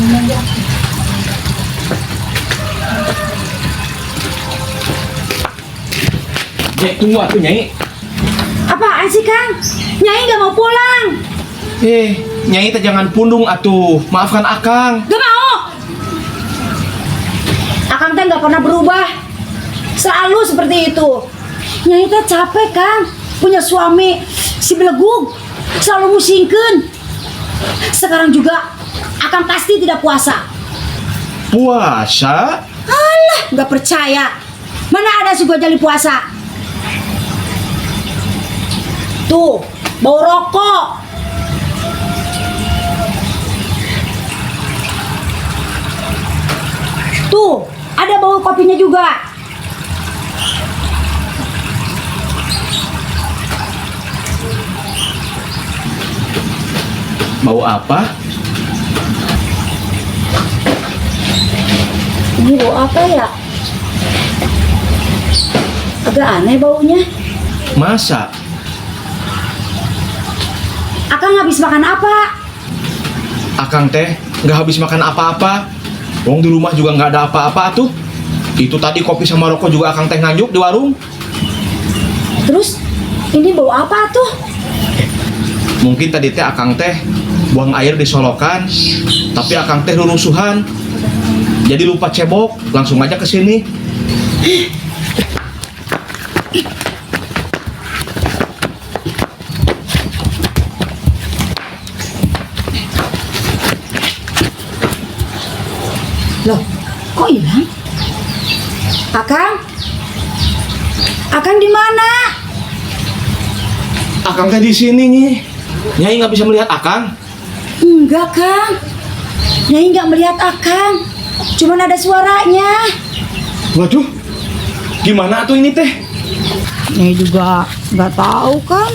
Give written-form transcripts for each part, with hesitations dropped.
Nyai, tunggu atuh Nyai. Apaan sih Kang? Nyai gak mau pulang. Nyai teh jangan pundung atuh. Maafkan Akang. Gak mau. Akang teh gak pernah berubah. Selalu seperti itu. Nyai teh capek Kang. Punya suami si belegug. Selalu musingkeun. Sekarang juga Akang pasti tidak puasa. Puasa? Alah, gak percaya. Mana ada si Gojali puasa? Tuh, bau rokok. Tuh, ada bau kopinya juga. Bau apa? Ini bau apa ya? Agak aneh baunya. Masa? Akang habis makan apa? Akang teh nggak habis makan apa-apa. Wong di rumah juga nggak ada apa-apa tuh. Itu tadi kopi sama rokok juga Akang teh nganjuk di warung. Terus ini bau apa tuh? Mungkin tadi teh Akang teh buang air di solokan, tapi Akang teh lulusuhan. Jadi lupa cebok, langsung aja ke sini. Loh, kok hilang? Akang? Akang di mana? Akang teh di sini nih. Nyai nggak bisa melihat Akang. Enggak, Kang. Nyai nggak melihat Akang. Cuman ada suaranya. Waduh, gimana tuh ini teh? Nyai juga nggak tahu, Kang.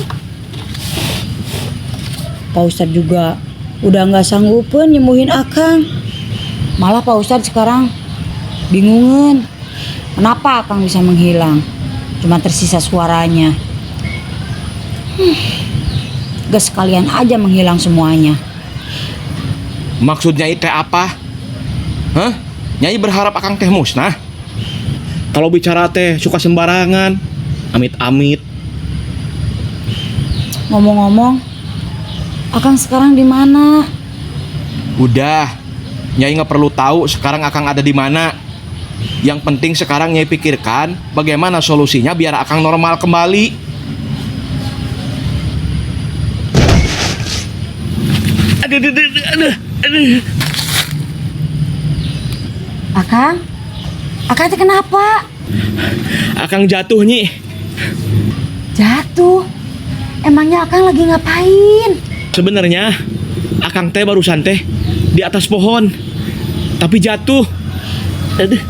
Pak Ustadz juga udah nggak sanggupin nyembuhin Akang. Malah Pak Ustadz sekarang bingungan. Kenapa Akang bisa menghilang? Cuma tersisa suaranya. Gas sekalian aja menghilang semuanya. Maksudnya itu apa? Hah? Nyai berharap Akang teh musnah? Kalau bicara teh suka sembarangan. Amit-amit. Ngomong-ngomong, Akang sekarang di mana? Udah, Nyai nggak perlu tahu sekarang Akang ada di mana. Yang penting sekarang Nyai pikirkan bagaimana solusinya biar Akang normal kembali. Aduh. Akang? Akang itu kenapa? Akang jatuh Nyi. Jatuh? Emangnya Akang lagi ngapain? Sebenarnya Akang teh barusan teh di atas pohon, tapi jatuh. Aduh.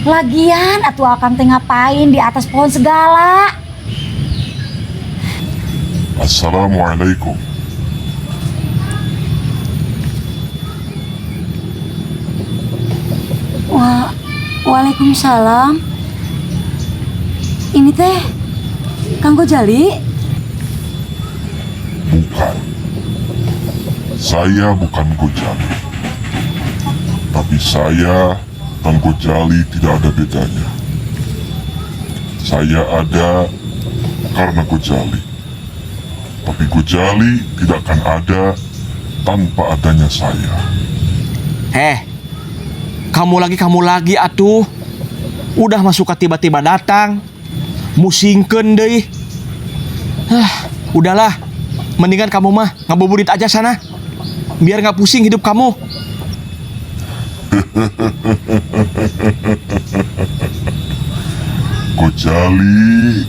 Lagian atuh Akang teh ngapain di atas pohon segala? Assalamualaikum. Waalaikumsalam. Ini teh Kang Gojali? Bukan. Saya bukan Gojali. Tapi saya dan Gojali tidak ada bedanya. Saya ada karena Gojali. Tapi Gojali tidak akan ada tanpa adanya saya. Kamu lagi atuh. Udah masuk tiba-tiba datang. Musingkeun deui. Udahlah. Mendingan kamu mah ngabuburit aja sana. Biar nggak pusing hidup kamu. Gojali.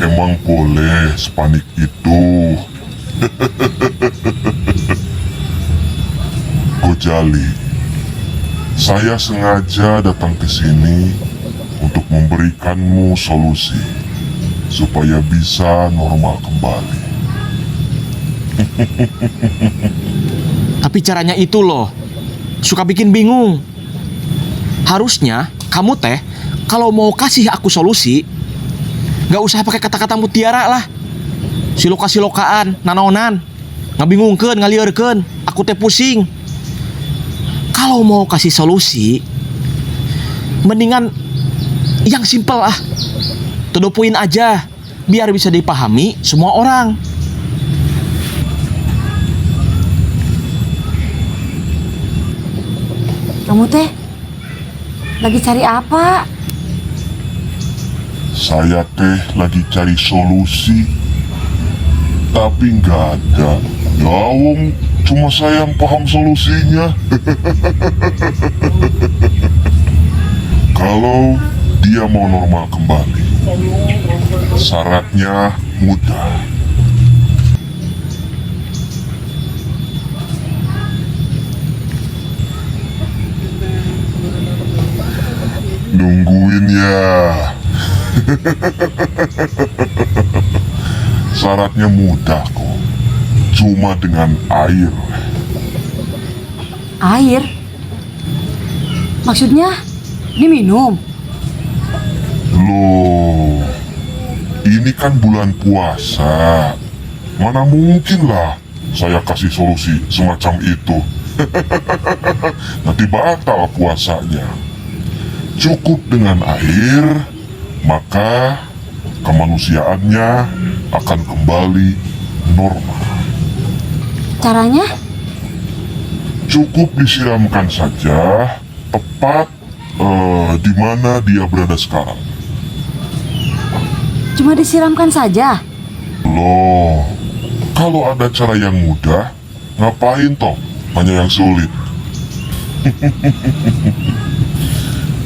Emang boleh sepanik itu? Gojali, saya sengaja datang ke sini untuk memberikanmu solusi supaya bisa normal kembali. Tapi caranya itu loh, suka bikin bingung. Harusnya kamu teh kalau mau kasih aku solusi, gak usah pakai kata-kata mutiara lah. Siloka-silokaan, nanonan, ngabingungkeun, ngalieurekeun. Aku aku teh pusing. Kalau mau kasih solusi, mendingan yang simpel ah. To the point aja, biar bisa dipahami semua orang. Kamu teh lagi cari apa? Saya teh lagi cari solusi, tapi nggak ada. Ya wong, cuma saya yang paham solusinya. Kalau dia mau normal kembali, syaratnya mudah. Nungguin ya. Syaratnya mudah kok. Cuma dengan air. Air? Maksudnya diminum? Loh, ini kan bulan puasa. Mana mungkin lah saya kasih solusi semacam itu. Nanti batal puasanya. Cukup dengan air, maka kemanusiaannya akan kembali normal. Caranya? Cukup disiramkan saja tepat di mana dia berada sekarang. Cuma disiramkan saja? Loh, kalau ada cara yang mudah, ngapain toh hanya yang sulit?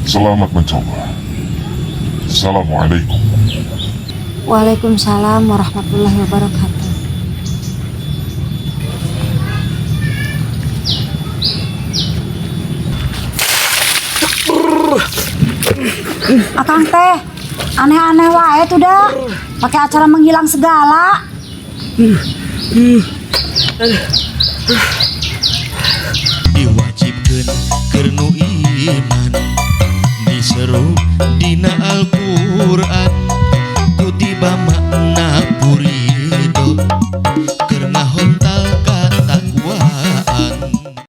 Selamat mencoba. Assalamualaikum. Waalaikumsalam warahmatullahi wabarakatuh. Akang teh, aneh-aneh wae tuh dah. Pakai acara menghilang segala. Diwajibkeun keur nu iman diseru dina